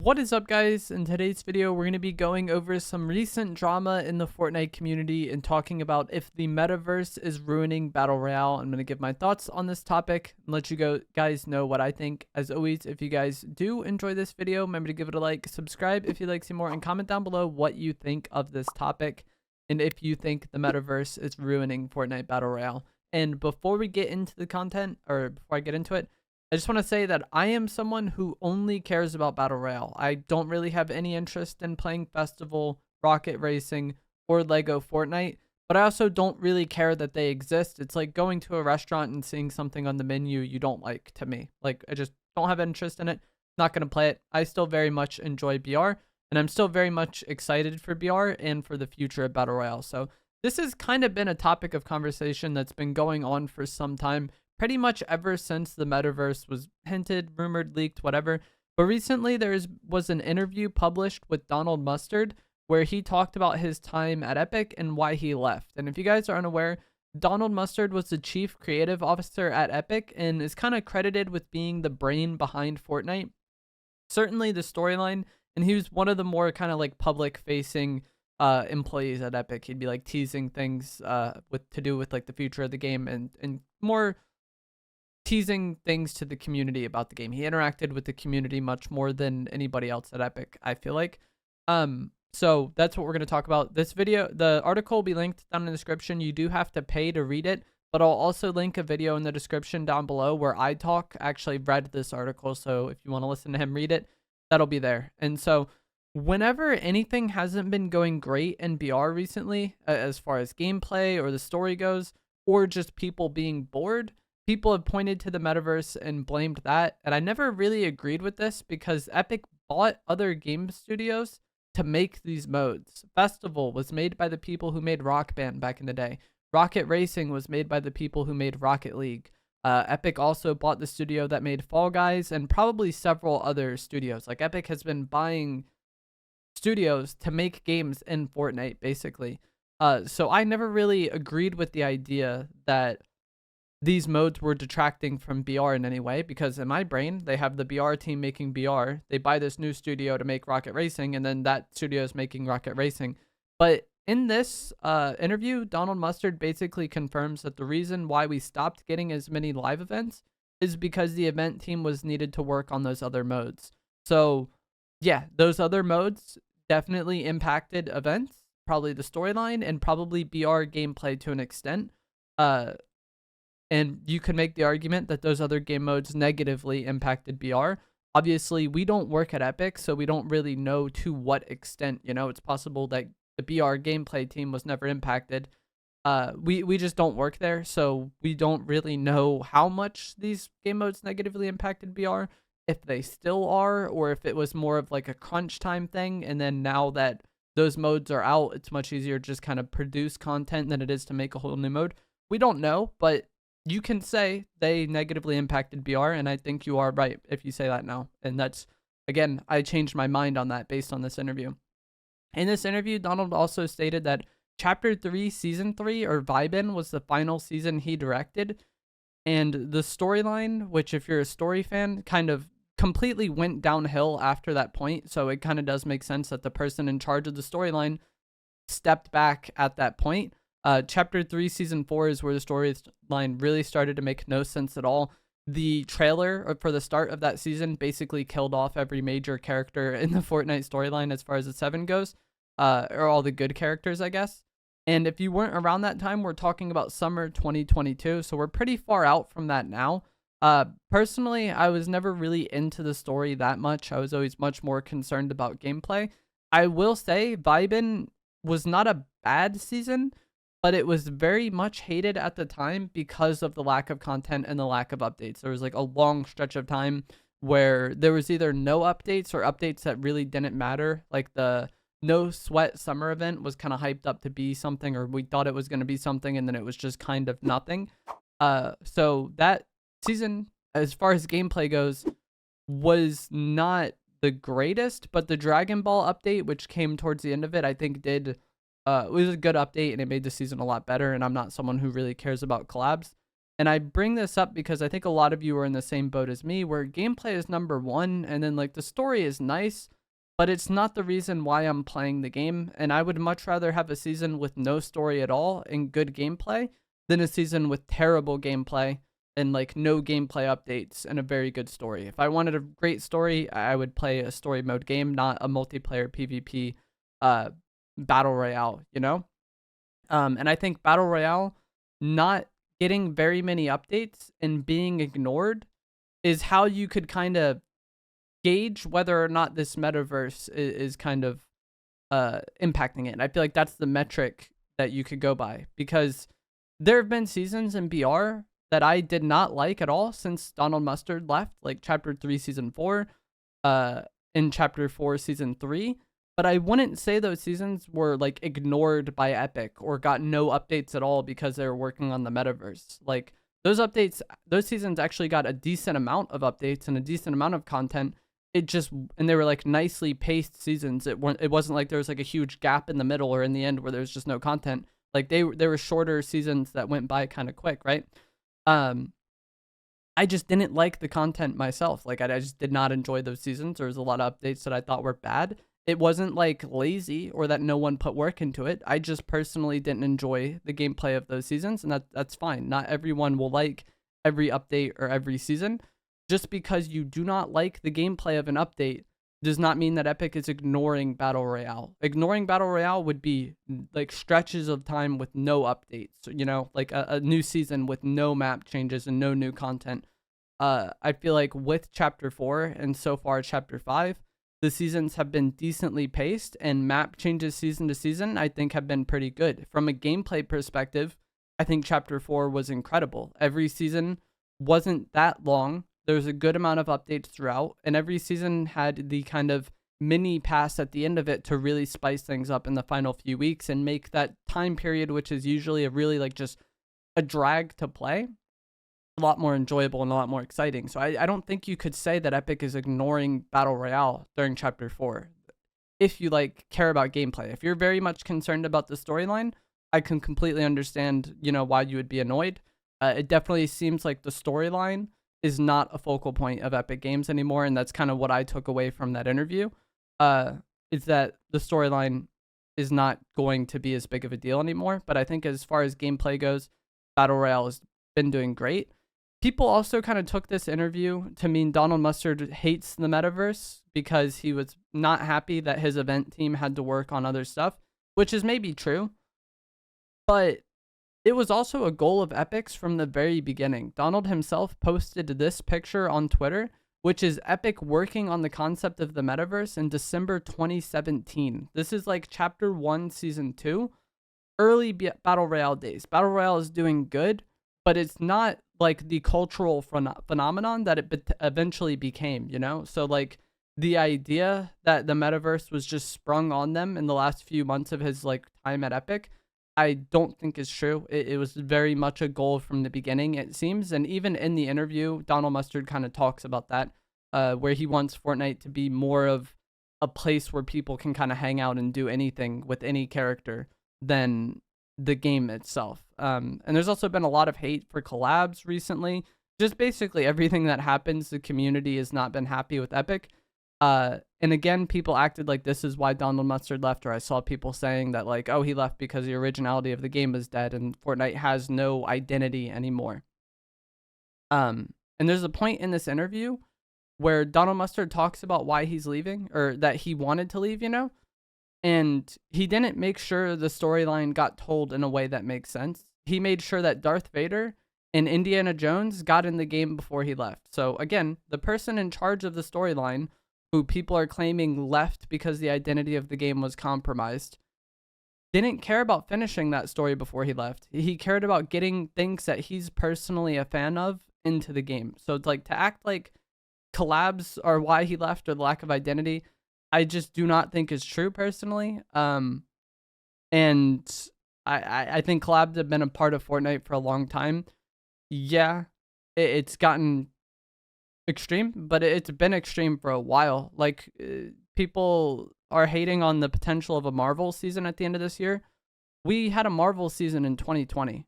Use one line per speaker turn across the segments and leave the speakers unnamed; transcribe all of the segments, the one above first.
What is up, guys? In today's video, we're going to be going over some recent drama in the Fortnite community and talking about if the metaverse is ruining Battle Royale. I'm going to give my thoughts on this topic and let you guys know what I think. As always, if you guys do enjoy this video, remember to give it a like, subscribe if you'd like to see more, and comment down below what you think of this topic and if you think the metaverse is ruining Fortnite Battle Royale. And before we get into the content, or before I get into it, I just want to say that I am someone who only cares about Battle Royale. I don't really have any interest in playing Festival, Rocket Racing, or Lego Fortnite, but I also don't really care that they exist. It's like going to a restaurant and seeing something on the menu you don't like, to me. Like, I just don't have interest in it. Not going to play it. I still very much enjoy BR, and I'm still very much excited for BR and for the future of Battle Royale. So this has kind of been a topic of conversation that's been going on for some time, pretty much ever since the metaverse was hinted, rumored, leaked, whatever. But recently there was an interview published with Donald Mustard where he talked about his time at Epic and why he left. And if you guys are unaware, Donald Mustard was the chief creative officer at Epic and is kind of credited with being the brain behind Fortnite. Certainly the storyline, and he was one of the more kind of like public facing employees at Epic. He'd be like teasing things to do with like the future of the game and more teasing things to the community about the game. He interacted with the community much more than anybody else at Epic, I feel like. So that's what we're going to talk about. This video, the article will be linked down in the description. You do have to pay to read it, but I'll also link a video in the description down below where actually read this article. So if you want to listen to him read it, that'll be there. And so whenever anything hasn't been going great in BR recently, as far as gameplay or the story goes, or just people being bored, people have pointed to the metaverse and blamed that, and I never really agreed with this because Epic bought other game studios to make these modes. Festival was made by the people who made Rock Band back in the day. Rocket Racing was made by the people who made Rocket League. Epic also bought the studio that made Fall Guys and probably several other studios. Like, Epic has been buying studios to make games in Fortnite, basically. So I never really agreed with the idea that these modes were detracting from BR in any way, because in my brain, they have the BR team making BR. They buy this new studio to make Rocket Racing, and then that studio is making Rocket Racing. But in this interview, Donald Mustard basically confirms that the reason why we stopped getting as many live events is because the event team was needed to work on those other modes. So yeah, those other modes definitely impacted events, probably the storyline, and probably BR gameplay to an extent. And you could make the argument that those other game modes negatively impacted BR. Obviously, we don't work at Epic, so we don't really know to what extent. You know, it's possible that the BR gameplay team was never impacted. We just don't work there, so we don't really know how much these game modes negatively impacted BR, if they still are, or if it was more of like a crunch time thing, and then now that those modes are out, it's much easier to just kind of produce content than it is to make a whole new mode. We don't know, but you can say they negatively impacted BR, and I think you are right if you say that now. And that's, again, I changed my mind on that based on this interview. In this interview, Donald also stated that Chapter 3, Season 3, or Vibin, was the final season he directed. And the storyline, which if you're a story fan, kind of completely went downhill after that point. So it kind of does make sense that the person in charge of the storyline stepped back at that point. Chapter 3, Season 4 is where the storyline really started to make no sense at all. The trailer for the start of that season basically killed off every major character in the Fortnite storyline as far as the 7 goes, or all the good characters, I guess. And if you weren't around that time, we're talking about summer 2022, so we're pretty far out from that now. Personally, I was never really into the story that much. I was always much more concerned about gameplay. I will say Vibin was not a bad season, but it was very much hated at the time because of the lack of content and the lack of updates. There was like a long stretch of time where there was either no updates or updates that really didn't matter. Like the No Sweat summer event was kind of hyped up to be something, or we thought it was going to be something, and then it was just kind of nothing. So that season, as far as gameplay goes, was not the greatest, but the Dragon Ball update, which came towards the end of it, I think did it was a good update, and it made the season a lot better. And I'm not someone who really cares about collabs. And I bring this up because I think a lot of you are in the same boat as me, where gameplay is number one, and then like the story is nice, but it's not the reason why I'm playing the game. And I would much rather have a season with no story at all and good gameplay than a season with terrible gameplay and like no gameplay updates and a very good story. If I wanted a great story, I would play a story mode game, not a multiplayer PvP battle royale, you know? And I think battle royale not getting very many updates and being ignored is how you could kind of gauge whether or not this metaverse is kind of impacting it. And I feel like that's the metric that you could go by, because there have been seasons in BR that I did not like at all since Donald Mustard left, like Chapter 3, Season 4, in Chapter 4, Season 3. But I wouldn't say those seasons were like ignored by Epic or got no updates at all because they were working on the metaverse. Like those updates, those seasons actually got a decent amount of updates and a decent amount of content. And they were like nicely paced seasons. It wasn't like there was like a huge gap in the middle or in the end where there's just no content. Like they were shorter seasons that went by kind of quick, right? I just didn't like the content myself. Like I just did not enjoy those seasons. There was a lot of updates that I thought were bad. It wasn't like lazy or that no one put work into it. I just personally didn't enjoy the gameplay of those seasons, and that's fine. Not everyone will like every update or every season. Just because you do not like the gameplay of an update does not mean that Epic is ignoring Battle Royale. Ignoring Battle Royale would be like stretches of time with no updates, you know, like a new season with no map changes and no new content. I feel like with Chapter 4 and so far Chapter 5, the seasons have been decently paced, and map changes season to season I think have been pretty good. From a gameplay perspective, I think Chapter 4 was incredible. Every season wasn't that long. There was a good amount of updates throughout, and every season had the kind of mini pass at the end of it to really spice things up in the final few weeks and make that time period, which is usually a really like just a drag to play, a lot more enjoyable and a lot more exciting. So I don't think you could say that Epic is ignoring Battle Royale during Chapter 4. If you like care about gameplay, if you're very much concerned about the storyline, I can completely understand, you know, why you would be annoyed. It definitely seems like the storyline is not a focal point of Epic Games anymore, and that's kind of what I took away from that interview. Is that the storyline is not going to be as big of a deal anymore. But I think as far as gameplay goes, Battle Royale has been doing great. People also kind of took this interview to mean Donald Mustard hates the metaverse because he was not happy that his event team had to work on other stuff, which is maybe true. But it was also a goal of Epic's from the very beginning. Donald himself posted this picture on Twitter, which is Epic working on the concept of the metaverse in December 2017. This is like Chapter 1, Season 2, early Battle Royale days. Battle Royale is doing good, but it's not like the cultural phenomenon that it eventually became, you know? So like the idea that the metaverse was just sprung on them in the last few months of his like time at Epic, I don't think is true. It was very much a goal from the beginning, it seems. And even in the interview, Donald Mustard kind of talks about that, where he wants Fortnite to be more of a place where people can kind of hang out and do anything with any character than the game itself. And there's also been a lot of hate for collabs recently. Just basically everything that happens, the community has not been happy with Epic. And again, people acted like this is why Donald Mustard left, or I saw people saying that like, oh, he left because the originality of the game is dead and Fortnite has no identity anymore. And there's a point in this interview where Donald Mustard talks about why he's leaving, or that he wanted to leave, you know? And he didn't make sure the storyline got told in a way that makes sense. He made sure that Darth Vader and Indiana Jones got in the game before he left. So again, the person in charge of the storyline, who people are claiming left because the identity of the game was compromised, didn't care about finishing that story before he left. He cared about getting things that he's personally a fan of into the game. So it's like, to act like collabs are why he left or the lack of identity, I just do not think is true personally. And I think collabs have been a part of Fortnite for a long time. Yeah, it's gotten extreme, but it's been extreme for a while. Like, people are hating on the potential of a Marvel season at the end of this year. We had a Marvel season in 2020.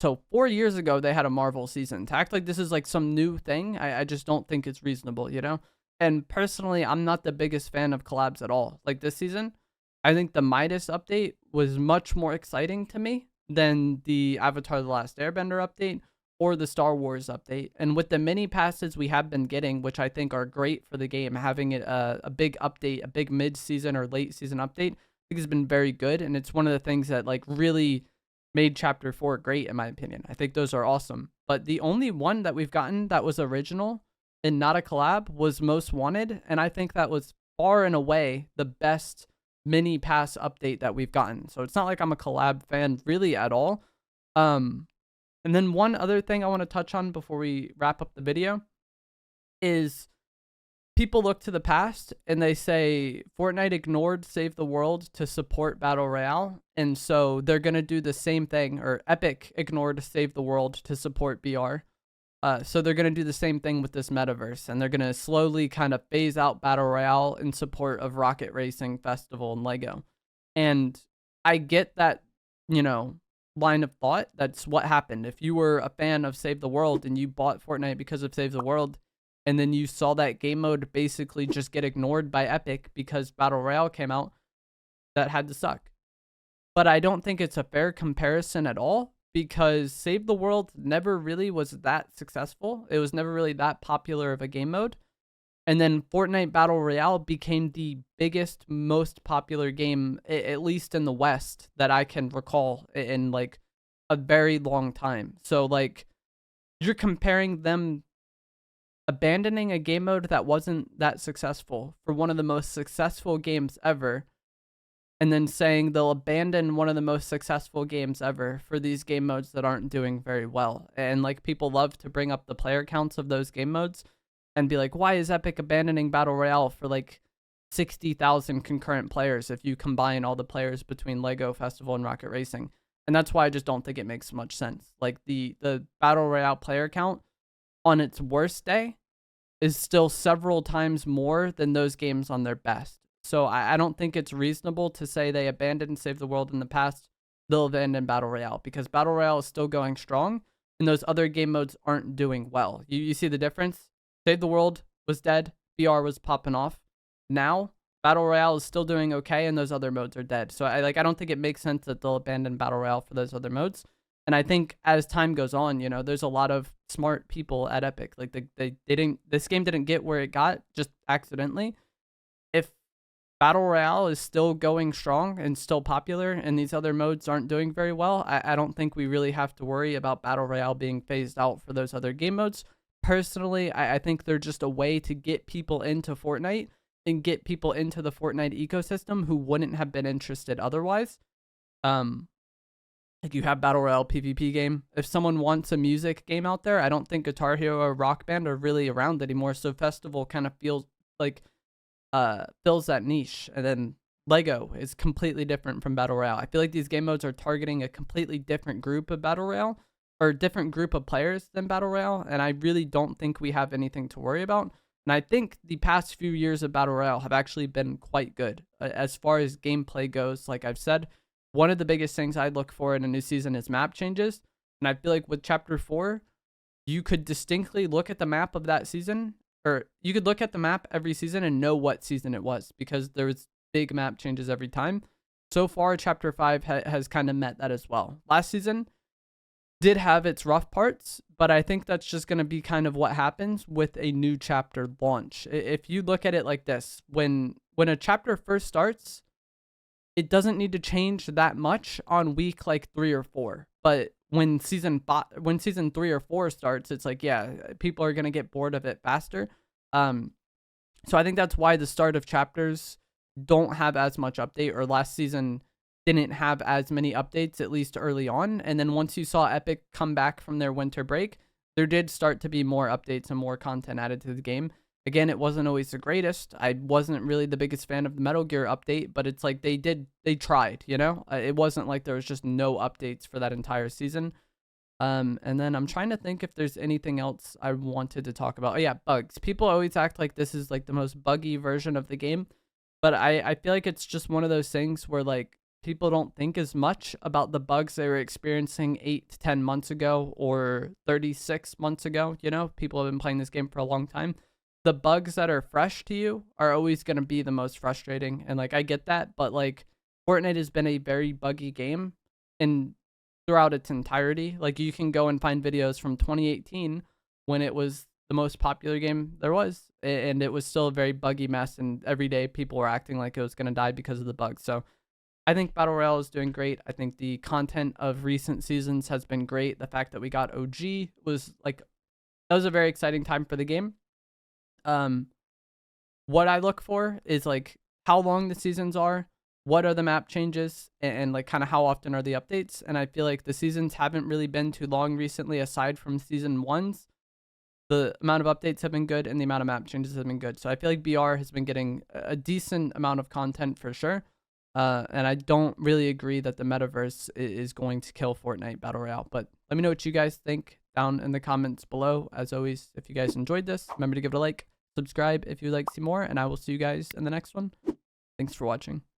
So 4 years ago, they had a Marvel season. To act like this is like some new thing, I just don't think it's reasonable, you know? And personally, I'm not the biggest fan of collabs at all. Like this season, I think the Midas update was much more exciting to me than the Avatar The Last Airbender update or the Star Wars update. And with the mini passes we have been getting, which I think are great for the game, having it a big update, a big mid-season or late season update, I think has been very good. And it's one of the things that like really made Chapter 4 great in my opinion. I think those are awesome. But the only one that we've gotten that was original and not a collab was Most Wanted, and I think that was far and away the best mini pass update that we've gotten. So it's not like I'm a collab fan really at all. And then one other thing I want to touch on before we wrap up the video is people look to the past and they say Fortnite ignored Save the World to support Battle Royale, and so they're going to do the same thing, or Epic ignored Save the World to support BR. So they're going to do the same thing with this metaverse, and they're going to slowly kind of phase out Battle Royale in support of Rocket Racing, Festival, and Lego. And I get that, you know, line of thought. That's what happened. If you were a fan of Save the World and you bought Fortnite because of Save the World, and then you saw that game mode basically just get ignored by Epic because Battle Royale came out, that had to suck. But I don't think it's a fair comparison at all, because Save the World never really was that successful. It was never really that popular of a game mode. And then Fortnite Battle Royale became the biggest, most popular game, at least in the West, that I can recall in like a very long time. So like you're comparing them abandoning a game mode that wasn't that successful for one of the most successful games ever, and then saying they'll abandon one of the most successful games ever for these game modes that aren't doing very well. And like people love to bring up the player counts of those game modes and be like, why is Epic abandoning Battle Royale for like 60,000 concurrent players if you combine all the players between Lego, Festival, and Rocket Racing? And that's why I just don't think it makes much sense. Like the Battle Royale player count on its worst day is still several times more than those games on their best. So I don't think it's reasonable to say they abandoned Save the World in the past, they'll abandon Battle Royale, because Battle Royale is still going strong and those other game modes aren't doing well. You see the difference? Save the World was dead, BR was popping off. Now, Battle Royale is still doing okay and those other modes are dead. So I don't think it makes sense that they'll abandon Battle Royale for those other modes. And I think as time goes on, you know, there's a lot of smart people at Epic. Like this game didn't get where it got just accidentally. If Battle Royale is still going strong and still popular and these other modes aren't doing very well, I don't think we really have to worry about Battle Royale being phased out for those other game modes. Personally, I think they're just a way to get people into Fortnite and get people into the Fortnite ecosystem who wouldn't have been interested otherwise. Like you have Battle Royale PvP game. If someone wants a music game out there, I don't think Guitar Hero or Rock Band are really around anymore. So Festival kind of feels like fills that niche. And then Lego is completely different from Battle Royale. I feel like these game modes are targeting a completely different group of Battle Royale, or different group of players than Battle Royale. And I really don't think we have anything to worry about. And I think the past few years of Battle Royale have actually been quite good. As far as gameplay goes, like I've said, one of the biggest things I look for in a new season is map changes. And I feel like with Chapter 4, you could distinctly look at the map of that season, or you could look at the map every season and know what season it was, because there was big map changes every time. So far, Chapter 5 has kind of met that as well. Last season did have its rough parts, but I think that's just going to be kind of what happens with a new chapter launch. If you look at it like this, when a chapter first starts, it doesn't need to change that much on week like 3 or 4. But when season 3 or 4 starts, it's like, yeah, people are going to get bored of it faster. So I think that's why the start of chapters don't have as much update, or last season didn't have as many updates, at least early on. And then once you saw Epic come back from their winter break, there did start to be more updates and more content added to the game. Again, it wasn't always the greatest. I wasn't really the biggest fan of the Metal Gear update, but it's like they tried, you know? It wasn't like there was just no updates for that entire season. And then I'm trying to think if there's anything else I wanted to talk about. Oh yeah, bugs. People always act like this is like the most buggy version of the game, but I feel like it's just one of those things where like people don't think as much about the bugs they were experiencing 8 to 10 months ago or 36 months ago. You know, people have been playing this game for a long time. the bugs that are fresh to you are always going to be the most frustrating. And like, I get that, but like Fortnite has been a very buggy game and throughout its entirety. Like you can go and find videos from 2018 when it was the most popular game there was, and it was still a very buggy mess, and every day people were acting like it was going to die because of the bugs. So I think Battle Royale is doing great. I think the content of recent seasons has been great. The fact that we got OG was like, that was a very exciting time for the game. What I look for is like how long the seasons are, what are the map changes, and like kind of how often are the updates. And I feel like the seasons haven't really been too long recently, aside from season ones. The amount of updates have been good and the amount of map changes have been good. So I feel like BR has been getting a decent amount of content for sure. And I don't really agree that the metaverse is going to kill Fortnite Battle Royale. But let me know what you guys think down in the comments below. As always, if you guys enjoyed this, remember to give it a like, subscribe if you'd like to see more, and I will see you guys in the next one. Thanks for watching.